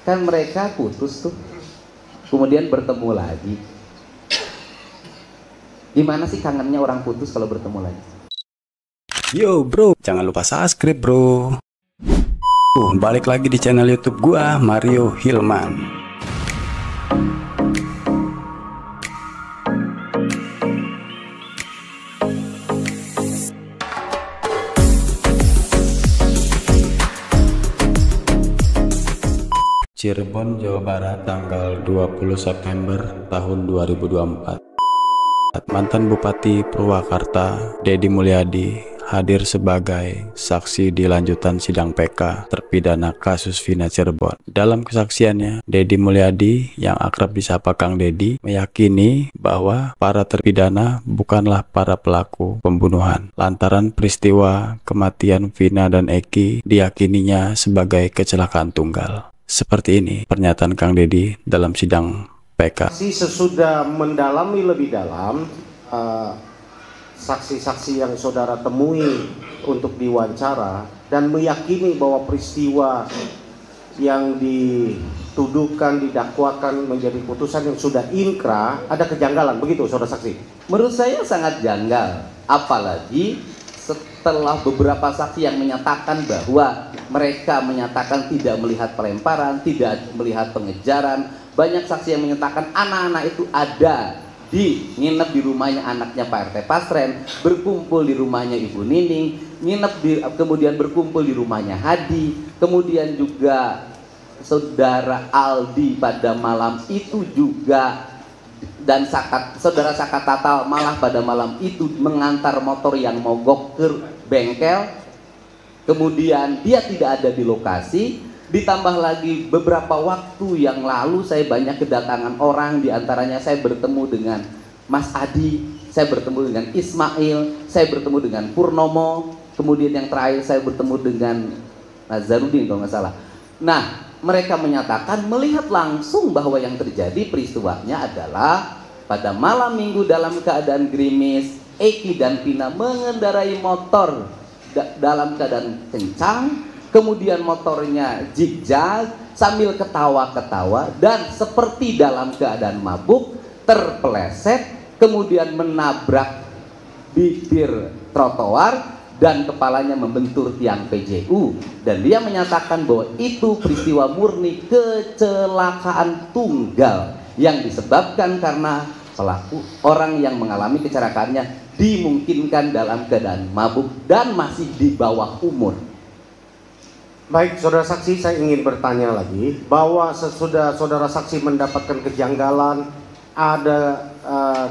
Kan mereka putus tuh, kemudian bertemu lagi. Gimana sih kangennya orang putus kalau bertemu lagi? Yo bro, jangan lupa subscribe bro. Balik lagi di channel YouTube gua, Mario Hilman. Cirebon, Jawa Barat, tanggal 20 September tahun 2024. Mantan Bupati Purwakarta, Deddy Mulyadi, hadir sebagai saksi di lanjutan sidang PK terpidana kasus Vina Cirebon. Dalam kesaksiannya, Deddy Mulyadi yang akrab disapa Kang Deddy meyakini bahwa para terpidana bukanlah para pelaku pembunuhan. Lantaran peristiwa kematian Vina dan Eki diyakininya sebagai kecelakaan tunggal. Seperti ini pernyataan Kang Deddy dalam sidang PK. Sesudah mendalami lebih dalam saksi-saksi yang saudara temui untuk diwawancara dan meyakini bahwa peristiwa yang dituduhkan, didakwakan menjadi putusan yang sudah inkrah, ada kejanggalan, begitu saudara saksi? Menurut saya sangat janggal, apalagi setelah beberapa saksi yang menyatakan bahwa mereka menyatakan tidak melihat pelemparan, tidak melihat pengejaran. Banyak saksi yang menyatakan anak-anak itu ada nginep di rumahnya anaknya Pak RT Pasren, berkumpul di rumahnya Ibu Nining, kemudian berkumpul di rumahnya Hadi, kemudian juga saudara Aldi pada malam itu juga, dan saudara Saka Tatal malah pada malam itu mengantar motor yang mogok ke bengkel. Kemudian dia tidak ada di lokasi, ditambah lagi beberapa waktu yang lalu saya banyak kedatangan orang, diantaranya saya bertemu dengan Mas Adi, saya bertemu dengan Ismail, saya bertemu dengan Purnomo, kemudian yang terakhir saya bertemu dengan Nazarudin kalau nggak salah. Nah, mereka menyatakan melihat langsung bahwa yang terjadi peristiwanya adalah pada malam minggu dalam keadaan gerimis, Eki dan Vina mengendarai motor dalam keadaan kencang, kemudian motornya zigzag sambil ketawa-ketawa dan seperti dalam keadaan mabuk terpeleset, kemudian menabrak bibir trotoar dan kepalanya membentur tiang PJU, dan dia menyatakan bahwa itu peristiwa murni kecelakaan tunggal yang disebabkan karena pelaku orang yang mengalami kecelakaannya dimungkinkan dalam keadaan mabuk dan masih di bawah umur. Baik, saudara saksi, saya ingin bertanya lagi bahwa sesudah saudara saksi mendapatkan kejanggalan, ada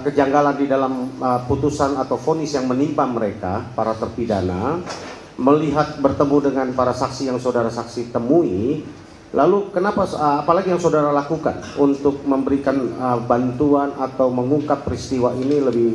kejanggalan di dalam putusan atau vonis yang menimpa mereka, para terpidana, melihat bertemu dengan para saksi yang saudara saksi temui, lalu kenapa, apalagi yang saudara lakukan untuk memberikan bantuan atau mengungkap peristiwa ini lebih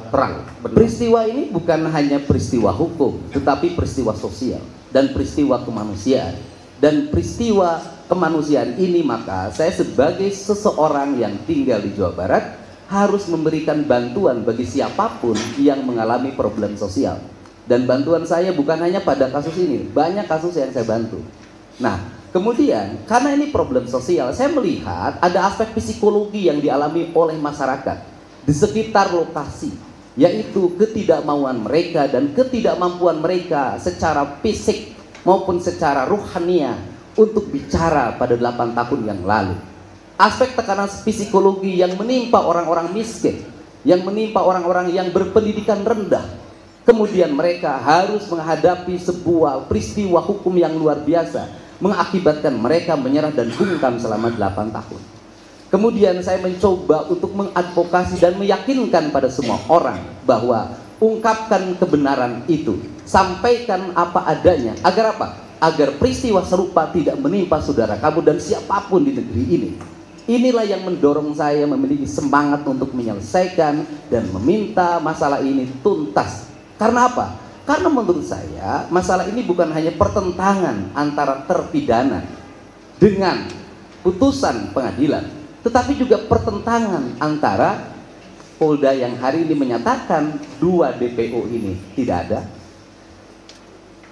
terang? Benar? Peristiwa ini bukan hanya peristiwa hukum, tetapi peristiwa sosial dan peristiwa kemanusiaan. Dan peristiwa kemanusiaan ini, maka saya sebagai seseorang yang tinggal di Jawa Barat harus memberikan bantuan bagi siapapun yang mengalami problem sosial. Dan bantuan saya bukan hanya pada kasus ini, banyak kasus yang saya bantu. Nah, kemudian karena ini problem sosial, saya melihat ada aspek psikologi yang dialami oleh masyarakat di sekitar lokasi, yaitu ketidakmauan mereka dan ketidakmampuan mereka secara fisik maupun secara ruhania untuk bicara pada 8 tahun yang lalu. Aspek tekanan psikologi yang menimpa orang-orang miskin, yang menimpa orang-orang yang berpendidikan rendah, kemudian mereka harus menghadapi sebuah peristiwa hukum yang luar biasa, mengakibatkan mereka menyerah dan bungkam selama 8 tahun. Kemudian saya mencoba untuk mengadvokasi dan meyakinkan pada semua orang bahwa ungkapkan kebenaran itu, sampaikan apa adanya, agar apa? Agar peristiwa serupa tidak menimpa saudara kamu dan siapapun di negeri ini. Inilah yang mendorong saya memiliki semangat untuk menyelesaikan dan meminta masalah ini tuntas. Karena apa? Karena menurut saya masalah ini bukan hanya pertentangan antara terpidana dengan putusan pengadilan, tetapi juga pertentangan antara Polda yang hari ini menyatakan 2 DPO ini tidak ada,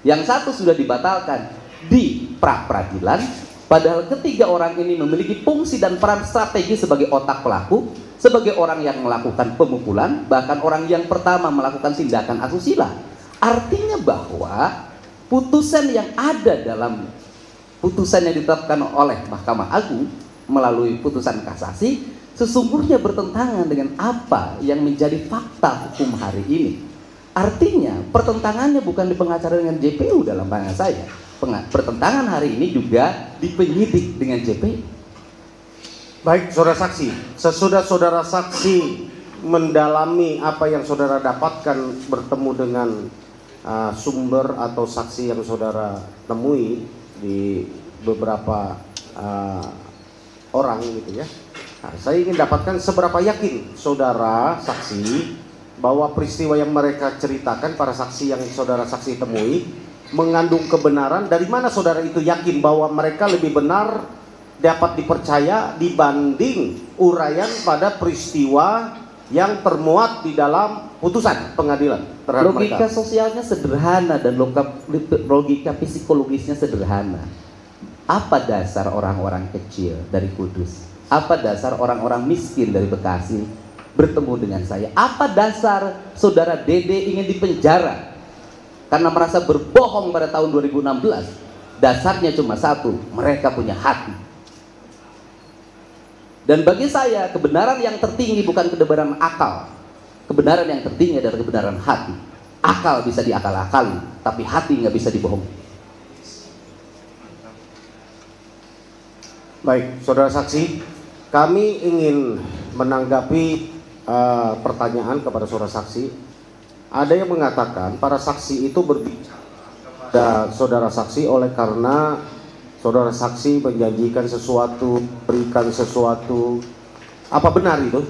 yang satu sudah dibatalkan di pra peradilan, Padahal ketiga orang ini memiliki fungsi dan peran strategi sebagai otak pelaku, sebagai orang yang melakukan pemukulan, bahkan orang yang pertama melakukan tindakan asusila. Artinya bahwa putusan yang ada dalam putusan yang ditetapkan oleh Mahkamah Agung melalui putusan kasasi sesungguhnya bertentangan dengan apa yang menjadi fakta hukum hari ini. Artinya pertentangannya bukan di pengacara dengan JPU dalam pandangan saya. Pertentangan hari ini juga di penyidik dengan JPU. Baik, saudara saksi, sesudah saudara saksi mendalami apa yang saudara dapatkan bertemu dengan sumber atau saksi yang saudara temui di beberapa orang gitu ya. Nah, saya ingin dapatkan seberapa yakin saudara saksi bahwa peristiwa yang mereka ceritakan, para saksi yang saudara saksi temui mengandung kebenaran. Dari mana saudara itu yakin bahwa mereka lebih benar, dapat dipercaya dibanding uraian pada peristiwa yang termuat di dalam putusan pengadilan terhadap Logika mereka? sosialnya sederhana dan logika psikologisnya sederhana. Apa dasar orang-orang kecil dari Kudus? Apa dasar orang-orang miskin dari Bekasi bertemu dengan saya? Apa dasar saudara Dede ingin dipenjara karena merasa berbohong pada tahun 2016? Dasarnya cuma satu, mereka punya hati. Dan bagi saya kebenaran yang tertinggi bukan kebenaran akal. Kebenaran yang tertinggi adalah kebenaran hati. Akal bisa diakal-akali, tapi hati nggak bisa dibohongi. Baik, saudara saksi, kami ingin menanggapi pertanyaan kepada saudara saksi. Ada yang mengatakan para saksi itu berbicara kepada saudara saksi oleh karena saudara saksi menjanjikan sesuatu, berikan sesuatu. Apa benar itu?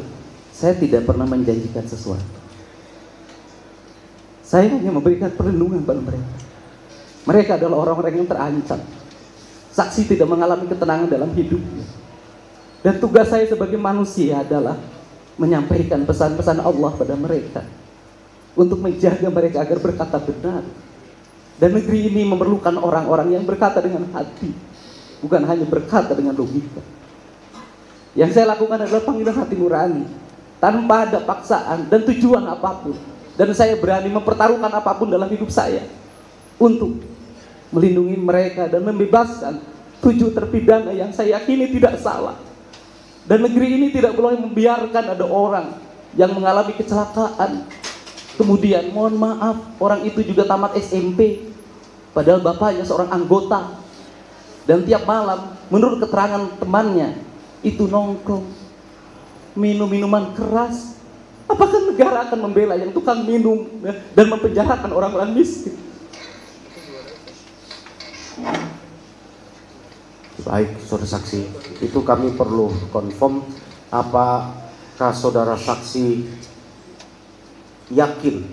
Saya tidak pernah menjanjikan sesuatu. Saya hanya memberikan perlindungan pada mereka. Mereka adalah orang-orang yang terancam. Saksi tidak mengalami ketenangan dalam hidupnya. Dan tugas saya sebagai manusia adalah menyampaikan pesan-pesan Allah pada mereka, untuk menjaga mereka agar berkata benar. Dan negeri ini memerlukan orang-orang yang berkata dengan hati, bukan hanya berkata dengan logika. Yang saya lakukan adalah panggilan hati nurani, tanpa ada paksaan dan tujuan apapun. Dan saya berani mempertaruhkan apapun dalam hidup saya untuk melindungi mereka dan membebaskan 7 terpidana yang saya yakini tidak salah. Dan negeri ini tidak boleh membiarkan ada orang yang mengalami kecelakaan, kemudian mohon maaf orang itu juga tamat SMP, padahal bapaknya seorang anggota, dan tiap malam menurut keterangan temannya itu nongkrong minum minuman keras. Apakah negara akan membela yang tukang minum dan mempenjarakan orang-orang miskin? Baik, saudara saksi, itu kami perlu confirm, apakah saudara saksi yakin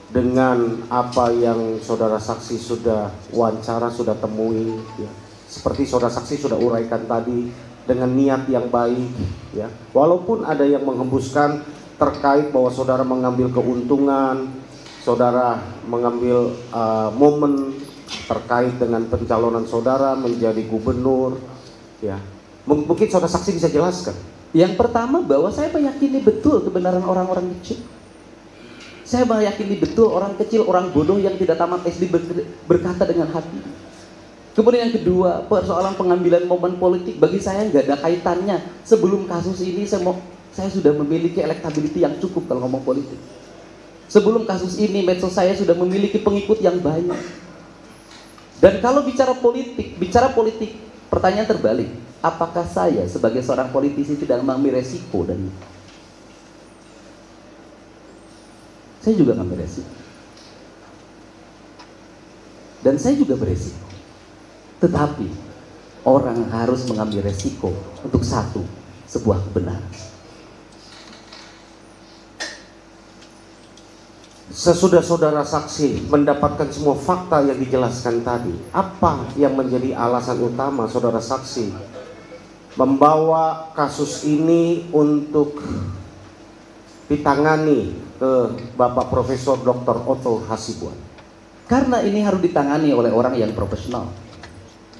dengan apa yang saudara saksi sudah wawancara, sudah temui, ya. Seperti saudara saksi sudah uraikan tadi, dengan niat yang baik, ya. Walaupun ada yang menghembuskan terkait bahwa saudara mengambil keuntungan, saudara mengambil momen terkait dengan pencalonan saudara menjadi gubernur, ya. Mungkin saudara saksi bisa jelaskan. Yang pertama, bahwa saya meyakini betul kebenaran orang-orang kecil. Saya meyakini betul orang kecil, orang bodoh yang tidak tamat SD berkata dengan hati. Kemudian yang kedua, persoalan pengambilan momen politik bagi saya nggak ada kaitannya. Sebelum kasus ini saya sudah memiliki elektability yang cukup kalau ngomong politik. Sebelum kasus ini medsos saya sudah memiliki pengikut yang banyak. Dan kalau bicara politik, pertanyaan terbalik, apakah saya sebagai seorang politisi tidak mengambil resiko? Dan saya juga mengambil resiko. Dan saya juga beresiko. Tetapi orang harus mengambil resiko untuk sebuah kebenaran. Sesudah saudara saksi mendapatkan semua fakta yang dijelaskan tadi, apa yang menjadi alasan utama saudara saksi membawa kasus ini untuk ditangani ke Bapak Profesor Dr. Otto Hasibuan? Karena ini harus ditangani oleh orang yang profesional.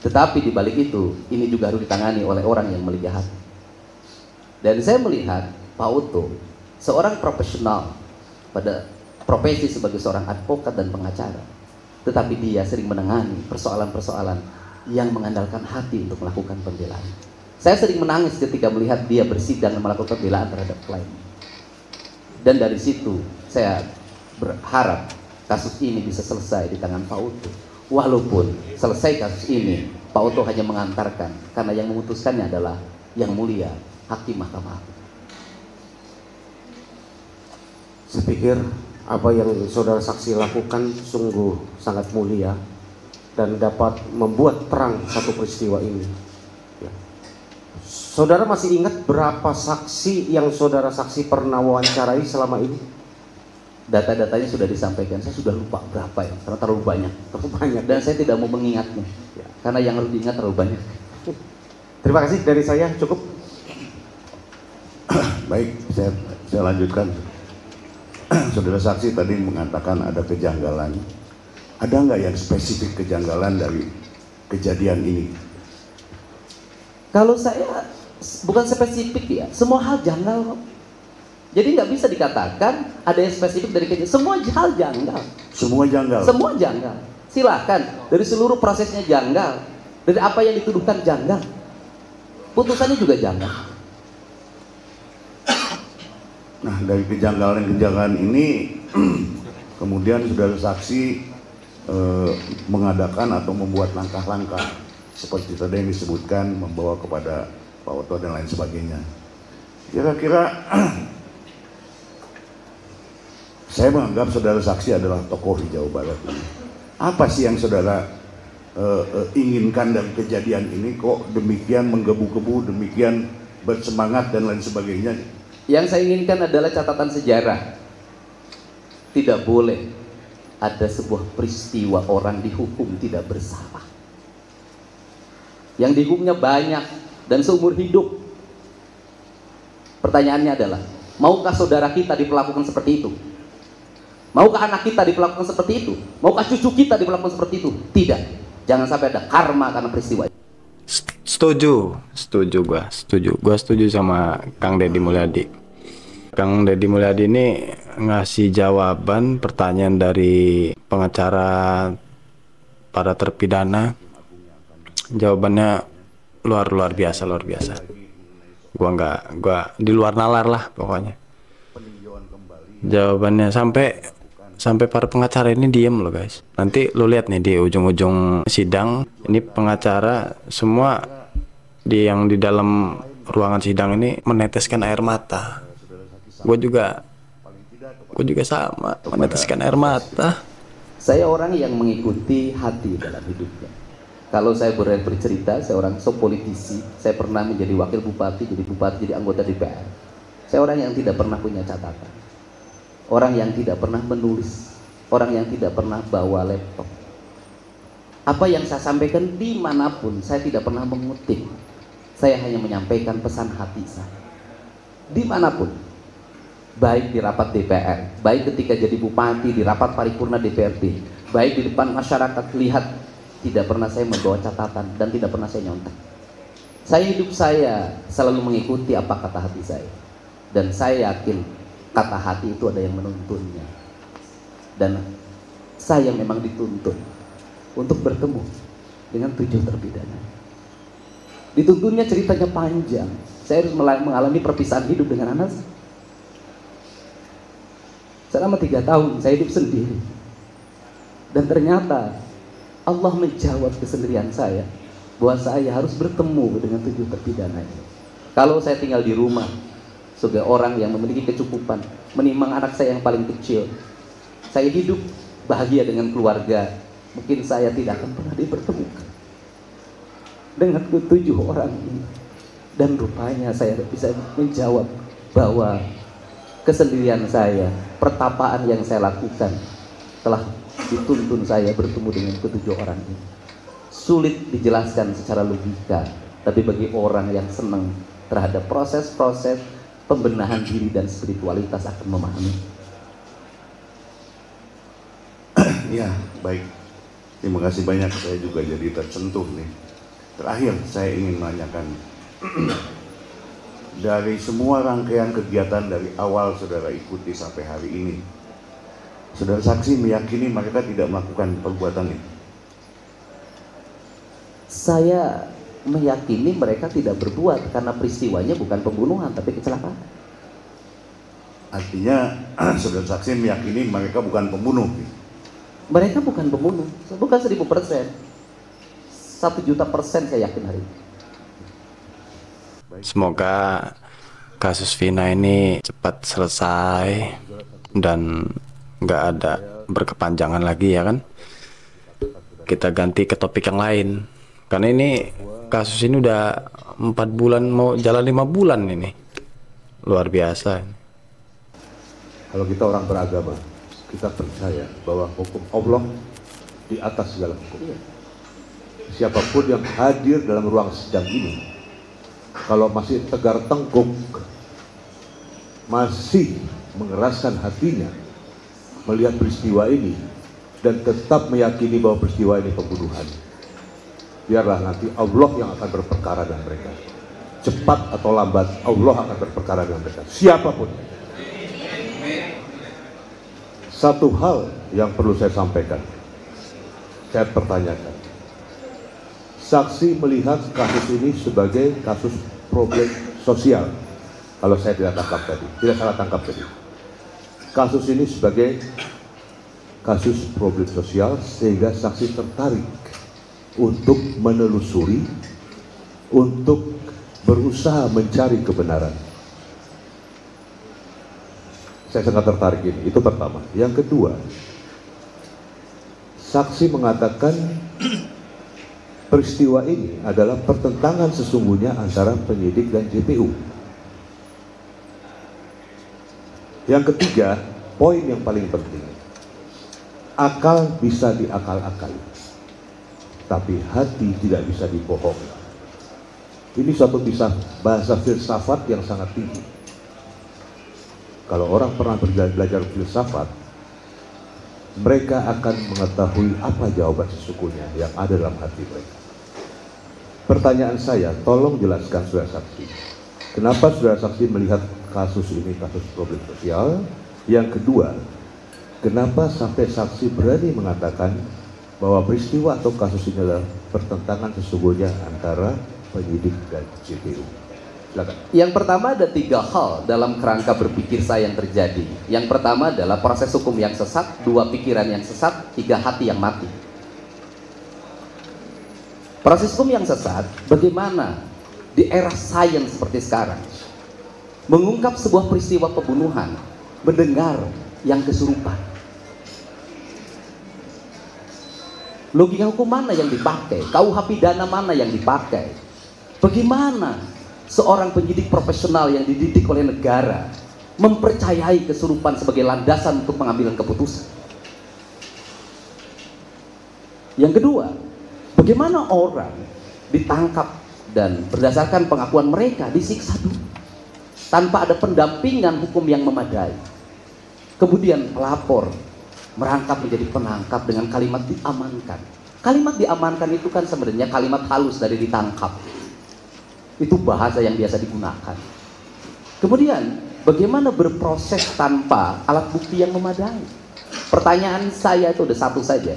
Tetapi di balik itu, ini juga harus ditangani oleh orang yang memiliki hati. Dan saya melihat Pak Oto seorang profesional pada profesi sebagai seorang advokat dan pengacara, tetapi dia sering menangani persoalan-persoalan yang mengandalkan hati untuk melakukan pembelaan. Saya sering menangis ketika melihat dia bersidang dan melakukan pembelaan terhadap klien. Dan dari situ saya berharap kasus ini bisa selesai di tangan Pak Oto. Walaupun selesai kasus ini, Pak Oto hanya mengantarkan, karena yang memutuskannya adalah Yang Mulia Hakim Mahkamah Agung. Saya pikir apa yang saudara saksi lakukan sungguh sangat mulia dan dapat membuat terang satu peristiwa ini. Ya. Saudara masih ingat berapa saksi yang saudara saksi pernah wawancarai selama ini? Data-datanya sudah disampaikan, saya sudah lupa berapa ya, karena terlalu banyak. Terlalu banyak. Dan saya tidak mau mengingatnya, Ya. karena yang harus diingat terlalu banyak. Terima kasih, dari saya cukup. Baik, saya lanjutkan. Saudara saksi tadi mengatakan ada kejanggalan. Ada nggak yang spesifik kejanggalan dari kejadian ini? Kalau saya bukan spesifik ya, semua hal janggal. Jadi nggak bisa dikatakan ada yang spesifik dari kejadian. Semua hal janggal. Semua janggal. Semua janggal. Silahkan, dari seluruh prosesnya janggal. Dari apa yang dituduhkan janggal. Putusannya juga janggal. Nah, dari kejanggalan-kejanggalan ini kemudian saudara saksi mengadakan atau membuat langkah-langkah seperti tadi yang disebutkan, membawa kepada Pak Oto dan lain sebagainya. Kira-kira saya menganggap saudara saksi adalah tokoh di Jawa Barat ini. Apa sih yang saudara inginkan dari kejadian ini, kok demikian menggebu-gebu, demikian bersemangat dan lain sebagainya? Yang saya inginkan adalah catatan sejarah. Tidak boleh ada sebuah peristiwa orang dihukum tidak bersalah. Yang dihukumnya banyak dan seumur hidup. Pertanyaannya adalah, maukah saudara kita diperlakukan seperti itu? Maukah anak kita diperlakukan seperti itu? Maukah cucu kita diperlakukan seperti itu? Tidak. Jangan sampai ada karma karena peristiwa itu. Setuju gua setuju sama Kang Deddy Mulyadi. Kang Deddy Mulyadi ini ngasih jawaban pertanyaan dari pengacara para terpidana. Jawabannya luar biasa. Gua di luar nalar lah pokoknya. Jawabannya sampai para pengacara ini diem loh guys. Nanti lo lihat nih di ujung-ujung sidang, ini pengacara semua yang di dalam ruangan sidang ini meneteskan air mata. Gue juga sama meneteskan air mata. Saya orang yang mengikuti hati dalam hidupnya. Kalau saya bercerita, saya orang politisi. Saya pernah menjadi wakil bupati, jadi anggota DPR. Saya orang yang tidak pernah punya catatan. Orang yang tidak pernah menulis, orang yang tidak pernah bawa laptop. Apa yang saya sampaikan dimanapun, saya tidak pernah mengutip. Saya hanya menyampaikan pesan hati saya. Dimanapun, baik di rapat DPR, baik ketika jadi bupati, di rapat paripurna DPRD, baik di depan masyarakat, lihat, tidak pernah saya membawa catatan dan tidak pernah saya nyontek. Hidup saya selalu mengikuti apa kata hati saya. Dan saya yakin kata hati itu ada yang menuntunnya. Dan saya memang dituntun untuk bertemu dengan 7 terpidana. Dituntunnya ceritanya panjang. Saya harus mengalami perpisahan hidup dengan anak. Selama 3 tahun saya hidup sendiri. Dan ternyata Allah menjawab kesendirian saya bahwa saya harus bertemu dengan 7 terpidana ini. Kalau saya tinggal di rumah sebagai orang yang memiliki kecukupan, menimang anak saya yang paling kecil, saya hidup bahagia dengan keluarga, mungkin saya tidak akan pernah dipertemukan dengan 7 orang ini. Dan rupanya saya bisa menjawab bahwa kesendirian saya, pertapaan yang saya lakukan telah dituntun saya bertemu dengan 7 orang ini. Sulit dijelaskan secara logika, tapi bagi orang yang senang terhadap proses-proses pembenahan diri dan spiritualitas akan memahami. Ya, baik. Terima kasih banyak, saya juga jadi tersentuh nih. Terakhir saya ingin menanyakan, dari semua rangkaian kegiatan dari awal saudara ikuti sampai hari ini, saudara saksi meyakini mereka tidak melakukan perbuatan itu? Saya meyakini mereka tidak berbuat karena peristiwanya bukan pembunuhan tapi kecelakaan. Artinya saudara saksi meyakini mereka bukan pembunuh? Mereka bukan pembunuh, bukan 1000%. 1.000.000% saya yakin hari ini. Semoga kasus Vina ini cepat selesai dan nggak ada berkepanjangan lagi, ya kan? Kita ganti ke topik yang lain, karena ini kasus ini udah 4 bulan mau jalan 5 bulan ini, luar biasa. Kalau kita orang beragama, kita percaya bahwa hukum Allah di atas segala hukum. Siapapun yang hadir dalam ruang sidang ini, kalau masih tegar tengkuk, masih mengeraskan hatinya melihat peristiwa ini dan tetap meyakini bahwa peristiwa ini pembunuhan, biarlah nanti Allah yang akan berperkara dengan mereka. Cepat atau lambat Allah akan berperkara dengan mereka, siapapun. Satu hal yang perlu saya sampaikan, saya pertanyakan, saksi melihat kasus ini sebagai kasus problem sosial. Kalau saya tidak salah tangkap tadi, kasus ini sebagai kasus problem sosial, sehingga saksi tertarik untuk menelusuri, untuk berusaha mencari kebenaran. Saya sangat tertarik ini, itu pertama. Yang kedua, saksi mengatakan peristiwa ini adalah pertentangan sesungguhnya antara penyidik dan JPU. Yang ketiga, poin yang paling penting, akal bisa diakal-akali, tapi hati tidak bisa dibohongi. Ini suatu bahasa filsafat yang sangat tinggi. Kalau orang pernah belajar filsafat, mereka akan mengetahui apa jawaban sesungguhnya yang ada dalam hati mereka. Pertanyaan saya, tolong jelaskan saudara saksi, kenapa saudara saksi melihat kasus ini kasus problem sosial? Yang kedua, kenapa sampai saksi berani mengatakan bahwa peristiwa atau kasus ini adalah pertentangan sesungguhnya antara penyidik dan JPU? Silakan. Yang pertama, ada 3 hal dalam kerangka berpikir saya yang terjadi. Yang pertama adalah proses hukum yang sesat, 2 pikiran yang sesat, 3 hati yang mati. Proses hukum yang sesat, bagaimana di era sains seperti sekarang mengungkap sebuah peristiwa pembunuhan, mendengar yang kesurupan. Logika hukum mana yang dipakai? KUH pidana mana yang dipakai? Bagaimana seorang penyidik profesional yang dididik oleh negara mempercayai kesurupan sebagai landasan untuk pengambilan keputusan? Yang kedua, bagaimana orang ditangkap dan berdasarkan pengakuan mereka disiksa dulu tanpa ada pendampingan hukum yang memadai? Kemudian pelapor merangkap menjadi penangkap dengan kalimat diamankan. Kalimat diamankan itu kan sebenarnya kalimat halus dari ditangkap. Itu bahasa yang biasa digunakan. Kemudian bagaimana berproses tanpa alat bukti yang memadai? Pertanyaan saya itu ada satu saja.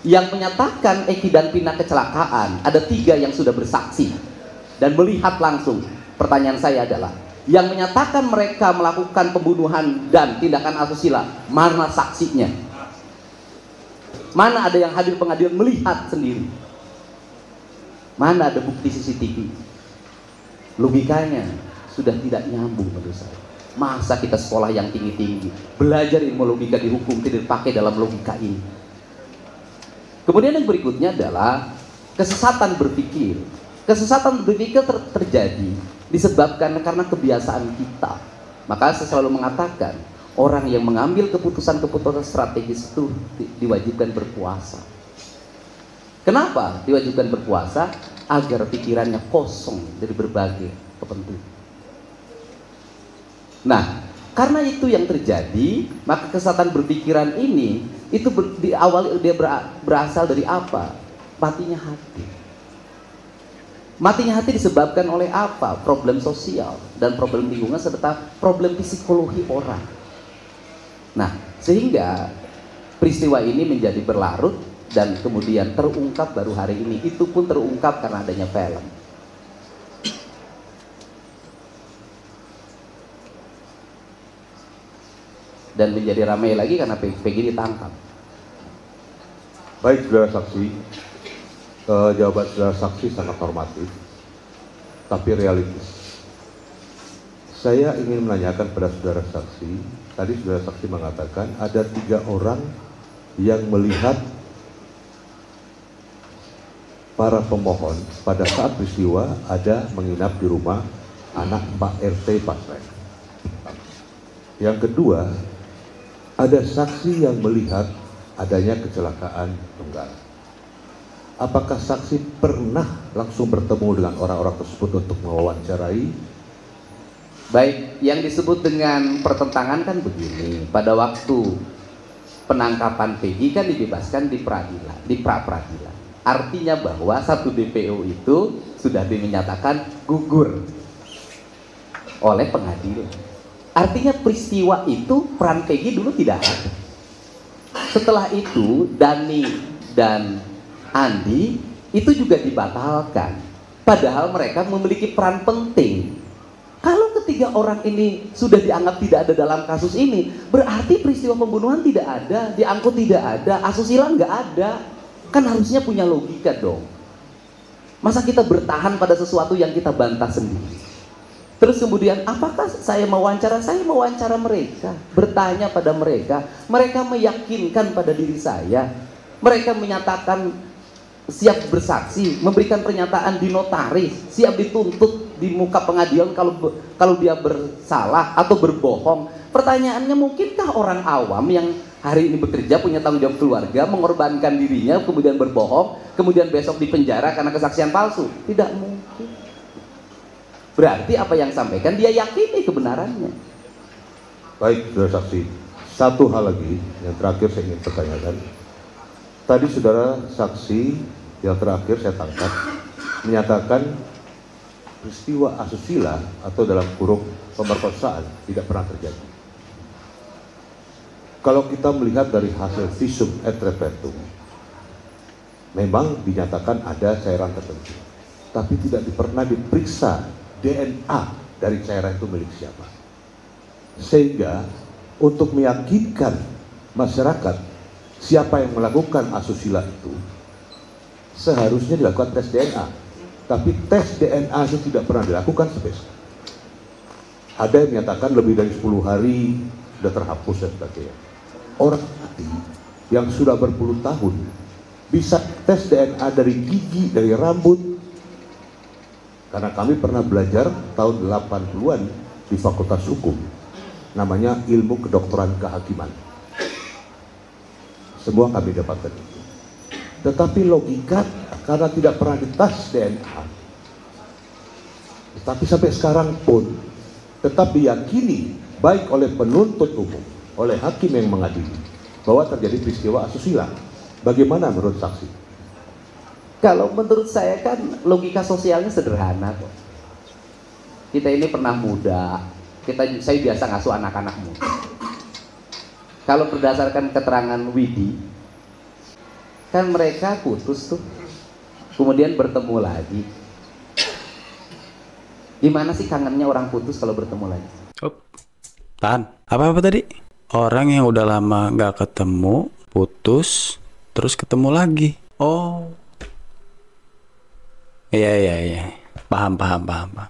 Yang menyatakan Eki dan Vina kecelakaan, ada 3 yang sudah bersaksi dan melihat langsung. Pertanyaan saya adalah, yang menyatakan mereka melakukan pembunuhan dan tindakan asusila, mana saksinya? Mana ada yang hadir pengadilan melihat sendiri? Mana ada bukti CCTV? Logikanya sudah tidak nyambung menurut saya. Masa kita sekolah yang tinggi-tinggi, belajar ilmu logika di hukum tidak dipakai dalam logika ini? Kemudian yang berikutnya adalah kesesatan berpikir. Kesesatan berpikir terjadi disebabkan karena kebiasaan kita. Maka saya selalu mengatakan, orang yang mengambil keputusan-keputusan strategis itu diwajibkan berpuasa. Kenapa diwajibkan berpuasa? Agar pikirannya kosong dari berbagai kepentingan. Nah, karena itu yang terjadi, maka kesesatan berpikiran ini itu di awal dia berasal dari apa? Matinya hati. Matinya hati disebabkan oleh apa? Problem sosial dan problem lingkungan serta problem psikologi orang. Nah, sehingga peristiwa ini menjadi berlarut dan kemudian terungkap baru hari ini. Itu pun terungkap karena adanya film. Dan menjadi ramai lagi karena Peggy ditangkap. Baik, saudara saksi, jawaban saudara saksi sangat normatif, tapi realistis. Saya ingin menanyakan pada saudara saksi, tadi saudara saksi mengatakan ada 3 orang yang melihat para pemohon pada saat peristiwa ada menginap di rumah anak Pak RT Pasrek. Yang kedua, ada saksi yang melihat adanya kecelakaan tunggal. Apakah saksi pernah langsung bertemu dengan orang-orang tersebut untuk mewawancarai? Baik, yang disebut dengan pertentangan kan begini. Pada waktu penangkapan Peggy kan dibebaskan di peradilan, di pra-peradilan. Artinya bahwa satu DPO itu sudah dinyatakan gugur oleh pengadilan. Artinya peristiwa itu peran Peggy dulu tidak ada. Setelah itu Dani dan Andi itu juga dibatalkan. Padahal mereka memiliki peran penting. Kalau ketiga orang ini sudah dianggap tidak ada dalam kasus ini, berarti peristiwa pembunuhan tidak ada, diangkut tidak ada, asusila nggak ada. Kan harusnya punya logika dong. Masa kita bertahan pada sesuatu yang kita bantah sendiri? Terus kemudian, apakah saya mewawancara? Saya mewawancara mereka, bertanya pada mereka. Mereka meyakinkan pada diri saya. Mereka menyatakan siap bersaksi, memberikan pernyataan di notaris, siap dituntut di muka pengadilan kalau dia bersalah atau berbohong. Pertanyaannya, mungkinkah orang awam yang hari ini bekerja, punya tanggung jawab keluarga, mengorbankan dirinya, kemudian berbohong, kemudian besok dipenjara karena kesaksian palsu? Tidak mungkin. Berarti apa yang sampaikan dia yakini kebenarannya. Baik, saudara saksi. Satu hal lagi yang terakhir saya ingin pertanyakan. Tadi saudara saksi yang terakhir saya tangkap menyatakan peristiwa asusila atau dalam kurung pemerkosaan tidak pernah terjadi. Kalau kita melihat dari hasil visum et repertum, memang dinyatakan ada cairan tertentu, tapi tidak pernah diperiksa DNA dari cairan itu milik siapa. Sehingga untuk meyakinkan masyarakat siapa yang melakukan asusila itu, seharusnya dilakukan tes DNA. Tapi tes DNA itu tidak pernah dilakukan sampai sekarang. Ada yang menyatakan lebih dari 10 hari sudah terhapus dan sebagainya. Orang mati yang sudah berpuluh tahun bisa tes DNA dari gigi, dari rambut. Karena kami pernah belajar tahun 80-an di Fakultas Hukum, namanya ilmu kedokteran kehakiman. Semua kami dapatkan itu. Tetapi logika karena tidak pernah dites DNA, tetapi sampai sekarang pun tetap diyakini baik oleh penuntut umum, oleh hakim yang mengadili bahwa terjadi peristiwa asusila. Bagaimana menurut saksi? Kalau menurut saya kan logika sosialnya sederhana kok. Kita ini pernah muda, saya biasa ngasuh anak-anak muda. Kalau berdasarkan keterangan Widi, kan mereka putus tuh, kemudian bertemu lagi. Gimana sih kangennya orang putus kalau bertemu lagi? Tahan, apa-apa tadi? Orang yang udah lama nggak ketemu, putus, terus ketemu lagi. Oh, iya. Paham.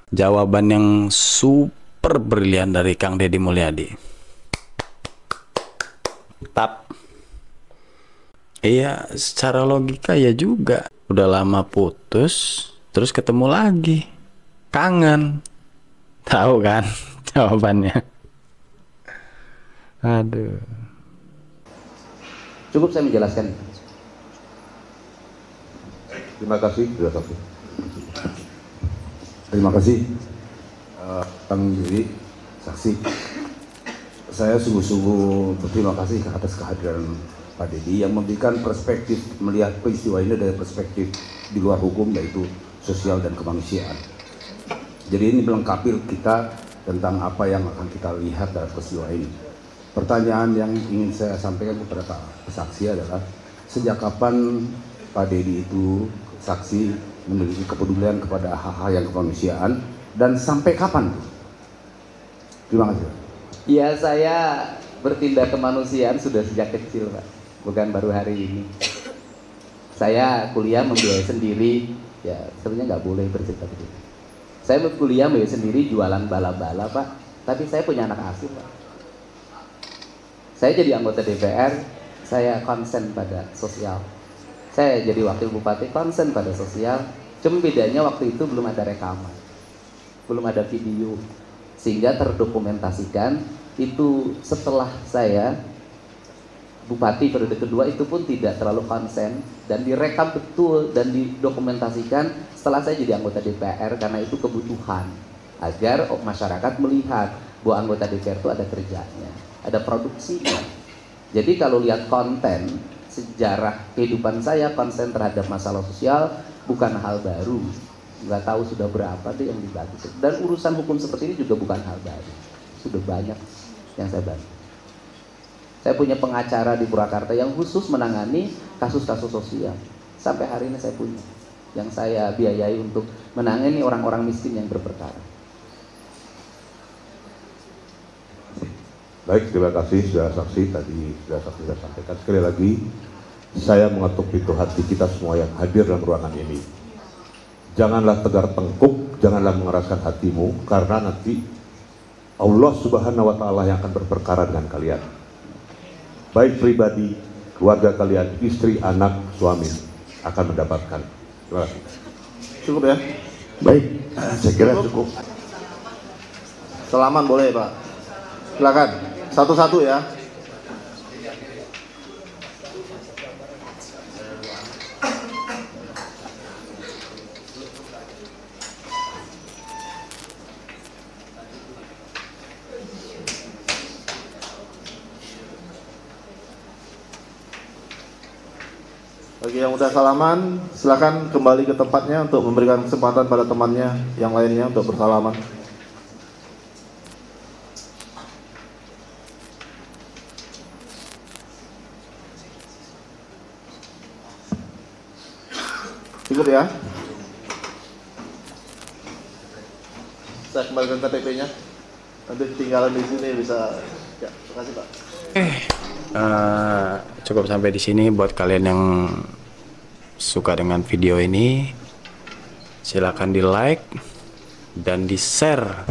Jawaban yang super brilian dari Kang Deddy Mulyadi. Iya, secara logika ya juga. Udah lama putus, terus ketemu lagi. Kangen. Tahu kan jawabannya? Aduh. Cukup saya menjelaskan. Terima kasih, saudara saksi. Terima kasih, Kang Deddy, saksi. Saya sungguh-sungguh berterima kasih atas kehadiran Pak Deddy yang memberikan perspektif melihat peristiwa ini dari perspektif di luar hukum, yaitu sosial dan kemanusiaan. Jadi ini melengkapi kita tentang apa yang akan kita lihat dalam peristiwa ini. Pertanyaan yang ingin saya sampaikan kepada Pak saksi adalah, sejak kapan Pak Dedi itu saksi memiliki kepedulian kepada hal-hal yang kemanusiaan, dan sampai kapan? Terima kasih. Ya, saya bertindak kemanusiaan sudah sejak kecil, Pak. Bukan baru hari ini. Saya kuliah membiayai sendiri, ya sebenarnya nggak boleh bercerita begitu. Saya kuliah membiayai sendiri, jualan bala-bala, Pak. Tapi saya punya anak asuh, Pak. Saya jadi anggota DPR, saya konsen pada sosial. Saya jadi wakil bupati, konsen pada sosial. Cuma bedanya waktu itu belum ada rekaman, belum ada video, sehingga terdokumentasikan. Itu setelah saya bupati periode kedua, itu pun tidak terlalu konsen dan direkam betul dan didokumentasikan setelah saya jadi anggota DPR, karena itu kebutuhan agar masyarakat melihat bahwa anggota DPR itu ada kerjanya, ada produksinya. Jadi kalau lihat konten sejarah kehidupan saya, konsen terhadap masalah sosial bukan hal baru, nggak tahu sudah berapa deh yang dibantu, dan urusan hukum seperti ini juga bukan hal baru, sudah banyak yang saya bantu. Saya punya pengacara di Purwakarta yang khusus menangani kasus-kasus sosial. Sampai hari ini saya punya, yang saya biayai untuk menangani orang-orang miskin yang berperkara. Baik, terima kasih sudah saksi. Tadi sudah saksi sudah sampaikan. Sekali lagi, saya mengetuk pintu hati kita semua yang hadir dalam ruangan ini. Janganlah tegar tengkuk, janganlah mengeraskan hatimu, karena nanti Allah Subhanahu wa Ta'ala yang akan berperkara dengan kalian. Baik pribadi, keluarga kalian, istri, anak, suami akan mendapatkan. Terima kasih. Cukup ya? Baik, saya kira cukup. Salaman boleh Pak. Silakan, satu-satu ya. Bagi yang udah salaman, silakan kembali ke tempatnya untuk memberikan kesempatan pada temannya yang lainnya untuk bersalaman. Cukup ya? Saya kembalikan KTP-nya. Nanti ketinggalan di sini bisa. Ya, terima kasih Pak. Cukup sampai di sini. Buat kalian yang suka dengan video ini, silakan di like dan di share,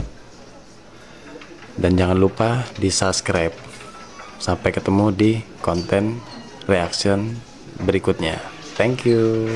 dan jangan lupa di subscribe. Sampai ketemu di konten reaction berikutnya. Thank you.